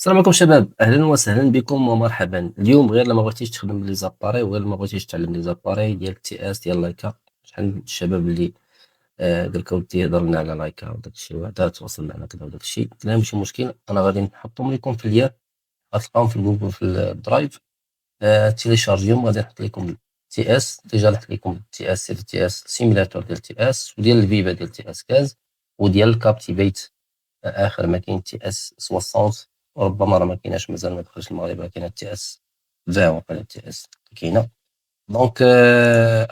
السلام عليكم شباب، اهلا وسهلا بكم ومرحبا. اليوم غير لما بغيتيش تخدم لي زاباري وغير لما بغيتيش تعلم لي زاباري ديال تي اس ديال لايكا. شحال من الشباب اللي قالك ودي يهضر لنا على لايكا وداك الشيء وهذا تواصل معنا كذا وداك الشيء. لا ماشي مشكل، انا غادي نحطهم لكم في الياب، غتلقاهم في جوجل في الدرايف. تيليشارجيهم، غادي نحط لكم تي اس ديجا، نحط لكم تي اس تي اس سيميلاتور ديال تي اس وديال الفيفا ديال تي اس كاز وديال الكابتيفيت. اخر ما كاين تي اس 60، وربما راه ما كايناش مازال، ما دخلش المغرب، راه كاينه تي اس 20 ولا تي اس كاينه. دونك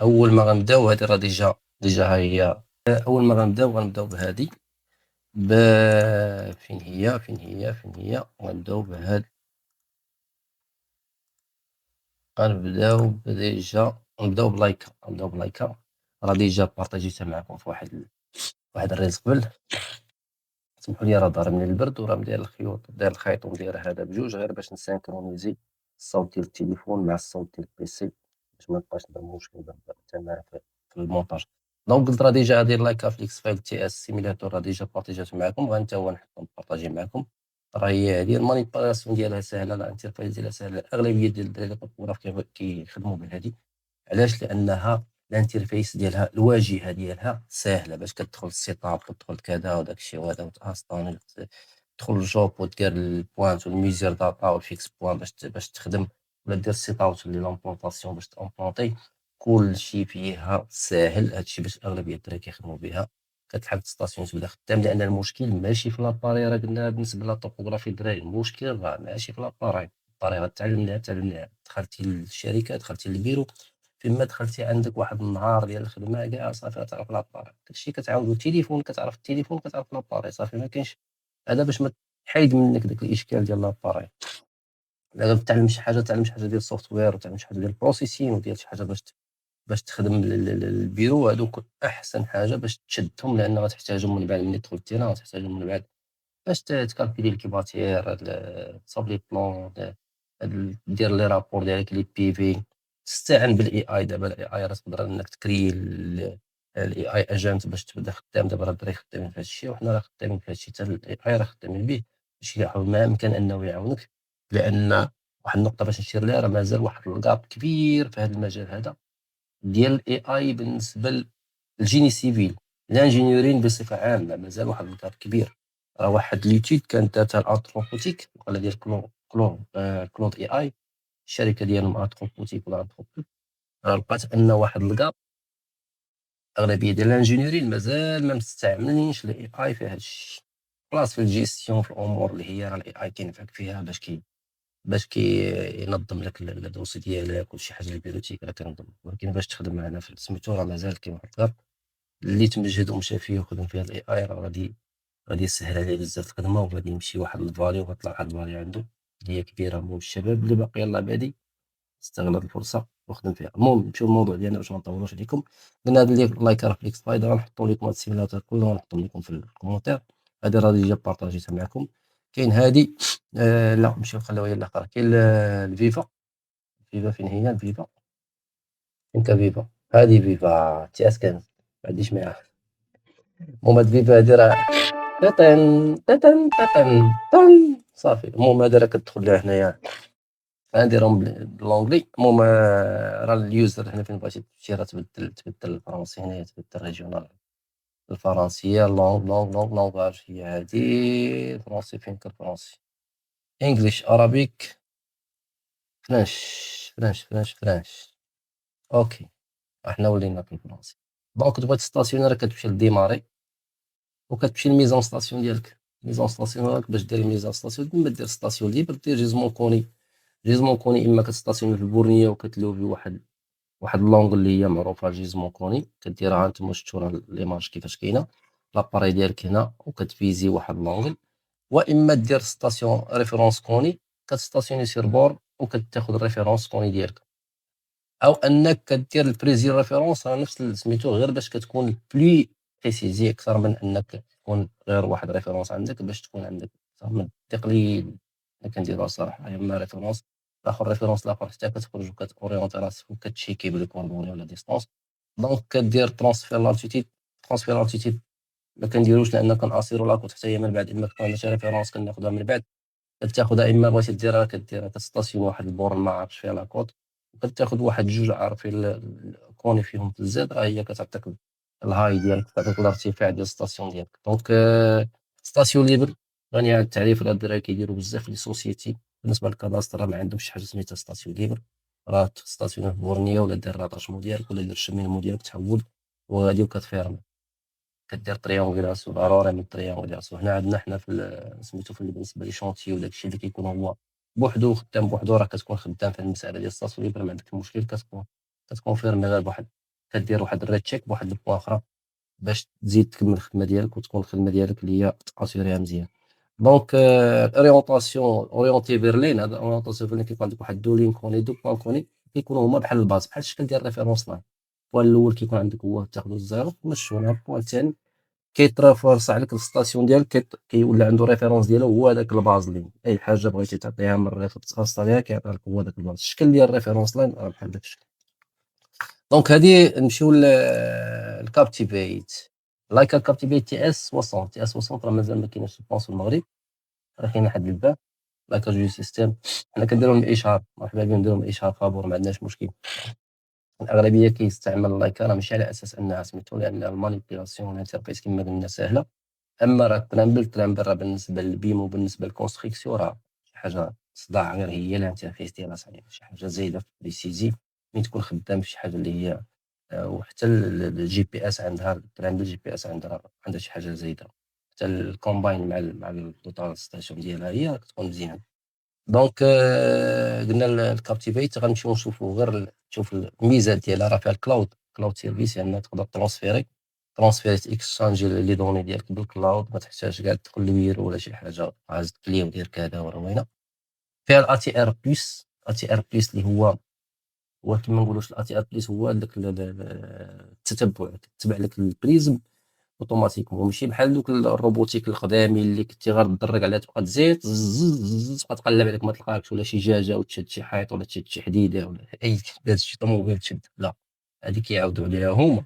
اول ما غنبداو هذه راه ديجا ها هي. اول ما غنبداو بهذه ب فين هي غنبداو بهاد. غنبداو ديجا نبداو بلايكا. راه ديجا بارطاجيتها معكم في واحد الريز قبل. سمحوا لي راه ضاربني البرد وراه مداير الخيوط، داير الخيط ومداير هذا بجوج غير باش نسانكرونيزي الصوت ديال التليفون مع الصوت ديال البيسي، باش ما يبقاش ندير مشكل تما في المونتاج. دونك قلت راه ديجا هادي لايكا فليكس فايل تي اس سيميلاتور راه ديجا بارطاجات معكم، غير نتا هو نحطهم بارطاجي معكم. راه هي هادي المانيبيولاسيون ديالها ساهله، الانترفيس ديالها ساهله، الاغلبيه ديال الدراري الطوراف كيخدموا بهادي. علاش؟ لانها الانترفيس ديالها، الواجهه ديالها ساهله باش كتدخل السيت اب وتدخل كذا وداك الشيء وهذا وتانستالي، تدخل الجوب ودير البوانت والميزير داتا والفيكس بوان باش تخدم، ولا دير السيت اوت اللي لامبلونطاسيون باش تامبلونطي. كلشي فيها ساهل، هادشي باش اغلبيه الدراري كيخدموا بها. كتحل ستاسيون تبدا خدام، لان المشكل ماشي في لاباري. راه قلنا بالنسبه للطوبوغرافي الدراري المشكل راه ماشي في لاباري. الطريقه تعلمناها دخلتي للشركه، دخلتي للبيرو، فيما دخلتي عندك واحد النهار ديال الخدمه كاع صافي غتعرف لاباري. داكشي كتعاودو التليفون، كتعرف التليفون كتعرف لاباري، صافي ما كاينش. هذا باش ما تحيد منك داك الاشكال ديال لاباري. الا تعلم شي حاجه، تعلم شي حاجه ديال السوفتوير، وتعلم شي حاجه ديال البروسيسين، وديال شي حاجه باش تخدم البيرو. هادوك احسن حاجه باش تشدهم، لان غتحتاجهم من بعد ملي تدخل التيران، غتحتاجهم من بعد باش تكالكولي الكيباتير، تصاوب لي بلون، دير لي رابور ديالك لي بي تستعن بالاي اي. دابا الاي اي راه تقدر انك تكري الاي اي اجنت باش تبدا خدام. دابا راه الدراري خدامين في هذا الشيء، وحنا راه خدامين في هذا الشيء، حتى الاي اي راه خدامين به باش يحاول ما امكن انه يعاونك. لان واحد النقطه باش نشير ليها، راه مازال واحد الكاب كبير في هذا المجال هذا ديال الاي اي بالنسبه للجيني سيفيل. الانجينيورين بصفه عامه مازال واحد الكاب كبير. راه واحد ليتيود كانت دارتها الانثروبوتيك، ولا ديال كلود اي اي، الشركه ديالهم انثروبوتيك ولا انثروبوتيك. راه لقات ان واحد الكاب، اغلبيه ديال الانجينيورين مازال ما مستعملينش الاي اي في هذا الشيء. بلاص في الجيستيون، في الامور اللي هي راه الاي اي كينفعك فيها باش ينظم لك الدوسي ديالك وشي حاجه البيروتيك راه كنظم. ولكن باش تخدم معنا في سميتو راه مازال كاين واحد الغاب اللي تمجهد ومشى فيه وخدم فيه الاي اي، راه غادي يسهل عليه بزاف الخدمه، وغادي يمشي واحد الفاليو وغتطلع واحد الفاليو عنده اللي هي كبيره. المهم الشباب اللي باقي يلاه بادي استغل هاد الفرصه وخدم فيها. المهم نمشيو للموضوع ديالنا باش ما نطولوش عليكم. قلنا هاد لايك راه فليكس فايد، غنحطو لكم هاد السيميلاتور كله، غنحطهم لكم في الكومونتير. هادي راه ديجا بارطاجيتها معكم. كاين هادي لا نمشيو نخليوها هي الاخرى. كاين الفيفا. فين هي الفيفا؟ فين فيفا؟ هادي فيفا تي اس 15، ما عنديش معاها. المهم هاد فيفا هادي راه تتن تتن تتن تن صافي. المهم هذا راه كتدخل لها هنايا، غنديرهم بالونجلي. المهم راه اليوزر هنا فين بغيتي تمشي راه تبدل الفرنسي، هنايا تبدل ريجيونال الفرنسيه. لونغاج هي هادي. الفرنسي فين كان الفرنسي؟ انجليش، ارابيك، فرنش. اوكي، احنا ولينا في الفرنسي. دونك تبغي تستاسيوني راه كتمشي لديماري، وكتمشي لميزون ستاسيون ديالك. ميزون ستاسيون ديالك باش دير ميزون ستاسيون، اما دير ستاسيون ليبر دير جيزمون كوني. جيزمون كوني اما كتستاسيوني في البورنيه وكتلوفي واحد اللونغ اللي هي معروفه جيزمون كوني، كديرها انت شفتوا راه ليماج كيفاش كاينه. لاباري ديالك هنا وكتفيزي واحد لونغ. واما دير ستاسيون ريفيرونس كوني، كتستاسيوني سير بور وكتاخذ الريفيرونس كوني ديالك. او انك كدير البريزي ريفيرونس، راه نفس سميتو، غير باش كتكون بلي بريسيزي اكثر من انك تكون غير واحد ريفيرونس عندك، باش تكون عندك اكثر من التقليد. انا كنديرها الصراحه، اما ريفيرونس الاخر، ريفيرونس الاخر حتى كتخرج وكتورينتي راسك وكتشيكي بالكوردوني ولا ديستونس. دونك كدير ترونسفير لالتيتيد. ترونسفير لالتيتيد ما كنديروش، لان كناسيرو لاكوت حتى هي من بعد، اما كتكون عندنا شي ريفيرونس كناخذها من بعد. كتاخدها إما بغيتي ديرها كديرها كتستاسيوني واحد البور ما عرفتش فيها لاكوط، وكتاخد واحد جوج عارفين الكوني فيهم في الزاد، راه هي كتعطيك الهاي ديالك، كتعطيك الارتفاع ديال السطاسيون ديالك. دونك ستاسيون ليبر غنية عن التعريف، راه الدراري كيديروا بزاف لي سوسيتي. بالنسبة للكاداستر راه ما عندهمش شي حاجة سميتها ستاسيون ليبر، راه تستاسيوني في بورنية ولا دير الراطاشمون ديالك ولا دير الشمينمون ديالك تحول وغادي وكتفيرمي. كدير طريونغولاسيون ضروري من الطريونغولاسيون. هنا عندنا حنا في سميتو في بالنسبه لي شونتيي وداك الشيء اللي كيكون هو بوحدو خدام بوحدو، راه كتكون خدام في المساله ديال الساسيون ليبر ما عندك المشكل، كتكونفيرمي غير بواحد، كدير واحد الريت تشيك بواحد البوان اخرى باش تزيد تكمل الخدمه ديالك وتكون الخدمه ديالك اللي هي تاسيوريها مزيان. دونك اورينتاسيون اورينتي بيرلين، هذا اورينتاسيون بيرلين كيكون عندك واحد دو لين كوني دو بوان كوني كيكونوا هما بحال الباز، بحال الشكل ديال ريفيرونس لاين. البوان الاول كيكون عندك هو تاخذ الزيرو تمشيو لها، البوان الثاني كيترافورس عليك الستاسيون ديالك كيولي عنده ريفيرونس ديالو هو هذاك الباز لين، اي حاجه بغيتي تعطيها من الريفيرونس خاصه بها كيعطيها لك هو داك الباز. الشكل ديال الريفيرونس لاين راه بحال داك الشكل. دونك هادي نمشيو للكابتيفيت. لايك كابتيفيت تي اس 60، تي اس 60 راه مازال ما كايناش في المغرب، راه كاين واحد الباب لايك جو سيستيم. حنا كنديرو من الاشهار، مرحبا بهم، نديرو من الاشهار فابور ما عندناش مشكل. الاغلبيه كيستعمل لايك راه ماشي على اساس انها سميتو لان المانيبيلاسيون الانترفيس كما قلنا ساهله. اما راه الترامبل راه بالنسبه للبيم وبالنسبه للكونستركسيون راه شي حاجه صداع، غير هي الانترفيس ديالها صعيبه، شي حاجه زايده في بريسيزي ملي تكون خدام في شي حاجه اللي هي وحتى الجي بي اس عندها الترامبل جي بي اس عندها شي حاجه زايده، حتى الكومباين مع الدوتال ستاسيون ديالها هي كتكون مزيان. دونك قلنا الكابتيفيت غنمشيو نشوفو غير تشوف الميزات ديالها، راه فيها كلاود سيرفيس، يعني تقدر ترونسفيري اكسشانجي لي دوني ديالك بالكلاود، ما تحتاجش كاع تدخل لويرو ولا شي حاجه عايز تكلي ودير كذا وروينه. فيها الاتي ار بلس، اتي ار بلس اللي هو كيما نقولوش الاتي ار بلس هو داك التتبع، كتبع لك البريزم اوتوماتيكمون، ماشي بحال دوك الروبوتيك القدامي اللي كنتي غير تدرج عليها تبقى تزيد تبقى تقلب عليك ما تلقاكش، ولا شي دجاجه وتشد شي حيط ولا تشد شي حديده ولا اي داز شي طوموبيل تشد. لا، هذه كيعاودوا عليها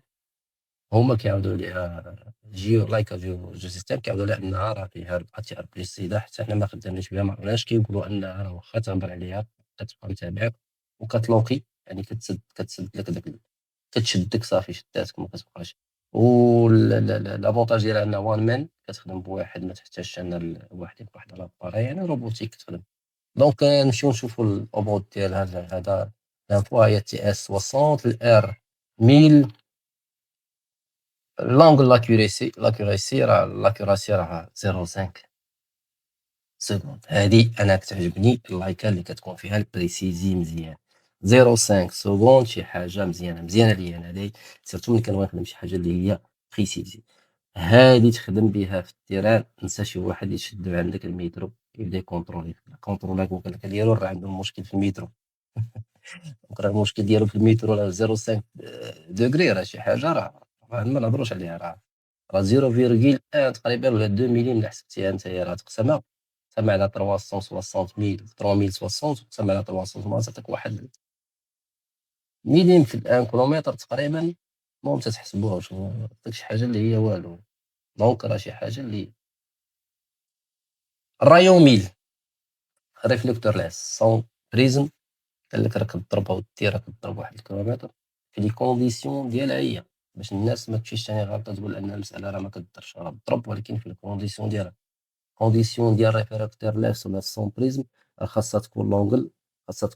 هما كيعاودوا عليها جيو لايك جو سيستيم، كيعاودوا عليها انها راه فيها الاتي ار بلس سيده، حتى حنا ما خدامناش بها، ما عرفناش كيقولوا انها راه واخا تهضر عليها كتبقى متابعك وكتلوكي، يعني كتسد لك داك كتشدك صافي شداتك ما كتبقاش. لافونتاج ديالها انها وان مان كتخدم بواحد، ما تحتاجش ان واحد يبقى واحد لاباري، يعني روبوتيك تخدم. دونك نمشيو نشوفوا الاوبوت ديال هذا لانفو، هي تي اس 60 الار 1000. لونغ لاكوريسي راه 0.5 سكوند، هادي انا كتعجبني اللايكه اللي كتكون فيها البريسيزي مزيان. 0.5 سكوند شي حاجه مزيانه ليا انا، هادي سيرتو ملي كنبغي نخدم شي حاجه اللي هي بريسيزي، هادي تخدم بها في التيران. نسى شي واحد يشد عندك الميترو يبدا كونتروليك وكذا ديالو راه عندهم مشكل في الميترو. راه المشكل ديالو في الميترو راه 0.5 دوغري، راه شي حاجه راه ما نهضروش عليها، راه 0.1 تقريبا ولا 2 ملي ملي حسبتيها نتايا، راه تقسم على 360000 3060 تقسم على 300 تعطيك واحد مليم في الان كيلومتر تقريبا. المهم تتحسبوها ما تعطيك شي حاجه اللي هي والو. دونك راه شي حاجه اللي الرايون 1000 ريفليكتور لاس سون بريزم، قال لك راك تضربها ودير راك تضرب واحد الكيلومتر في لي كونديسيون ديالها هي، باش الناس ما تمشيش ثاني غلطه تقول ان المساله راه ما كدرش، راه تضرب ولكن في الكونديسيون ديالها. كونديسيون ديال ريفراكتير لاس ولا سون بريزم راه خاصها تكون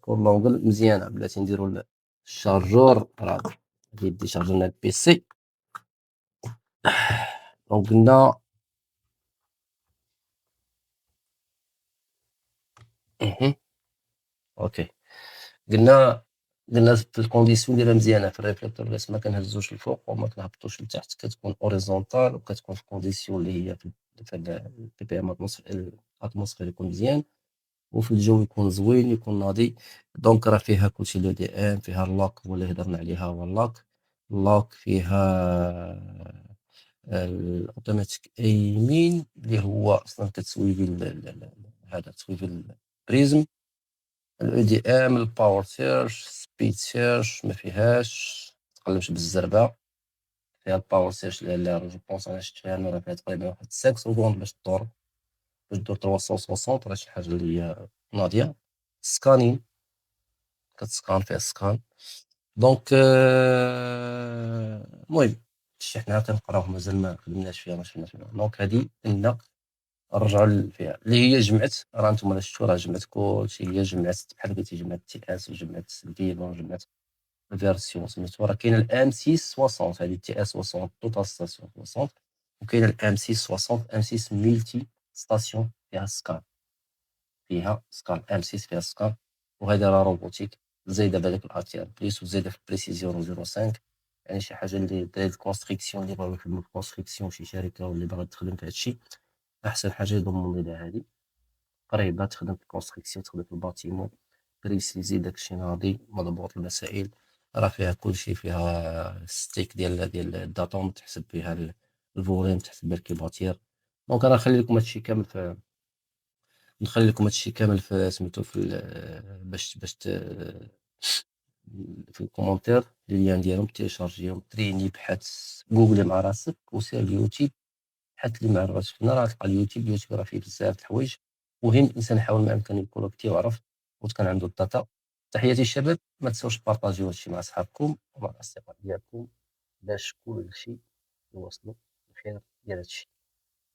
لونغل مزيانه. بلاتي نديرو الشارجور، راه يدي شارجر لنا البيسي. دونك قلنا اها اوكي، قلنا في الكونديسيون ديالها مزيانه في الريفليكتور لاس ما كنهزوش الفوق وما كنهبطوش لتحت، كتكون اوريزونتال وكتكون في الكونديسيون اللي هي في البي بي ام اتموسفير يكون مزيان، وفي الجو يكون زوين يكون ناضي. دونك راه فيها كلشي لو دي ان، فيها اللاك هو اللي هضرنا عليها هو اللاك فيها الاوتوماتيك ايمين اللي هو اصلا كتسويفي هذا تسويفي البريزم. الاي دي ام الباور سيرش سبيد سيرش ما فيهاش تقلبش بالزربه، فيها الباور سيرش اللي جو بونس انا شفتها انا راه فيها تقريبا واحد 5 سكوند باش تدور. باش دير 360 راه شي حاجة اللي هي ناضية. scanning كتسكان فيها السكان. دونك المهم شتي حنا كنقراو مازال ما خدمناش فيها ما شفناش فيها. دونك هادي كنا نرجعوا فيها اللي هي جمعت، راه نتوما الا شفتوا راه جمعت كلشي، هي جمعت بحال قلتي جمعت تي اس وجمعت الفيلون وجمعت الفيرسيون سميتو. راه كاين الام 660 هذه تي اس 60 توتال ستاسيون 60، وكاين الام 660 ام 6 ملتي ستاسيون فيها سكان، فيها سكان ام 6 فيها سكان، وهذه راه روبوتيك زايده بهذاك الاتير بليس وزايده في البريسيزيون 0.5. يعني شي حاجه اللي داير الكونستركسيون اللي بغاو يخدموا في الكونستركسيون شي شركه واللي باغا تخدم في هادشي، احسن حاجه يضموا لها هادي قريبه تخدم في الكونستركسيون تخدم في الباتيمون بريسيزي داكشي ناضي مضبوط المسائل. راه فيها كلشي، فيها ستيك ديال الداتا تحسب فيها الفوليوم تحسب بها الكيباتير. دونك انا نخلي لكم هادشي كامل في نخلي لكم هادشي كامل في سميتو في باش في الكومونتير اللين ديالهم تيشارجيهم تريني بحث جوجلي مع راسك وسير اليوتيوب بحث لي مع راسك. هنا راه تلقى اليوتيوب راه فيه بزاف د الحوايج، مهم الانسان يحاول ما امكن يكونيكتي ويعرف وتكون عنده الداتا. تحياتي الشباب، ما تنساوش بارطاجيو هادشي مع صحابكم ومع الاصدقاء ديالكم باش كلشي يوصلوا الخير ديال هادشي.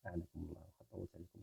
أعانكم الله وطولت عليكم.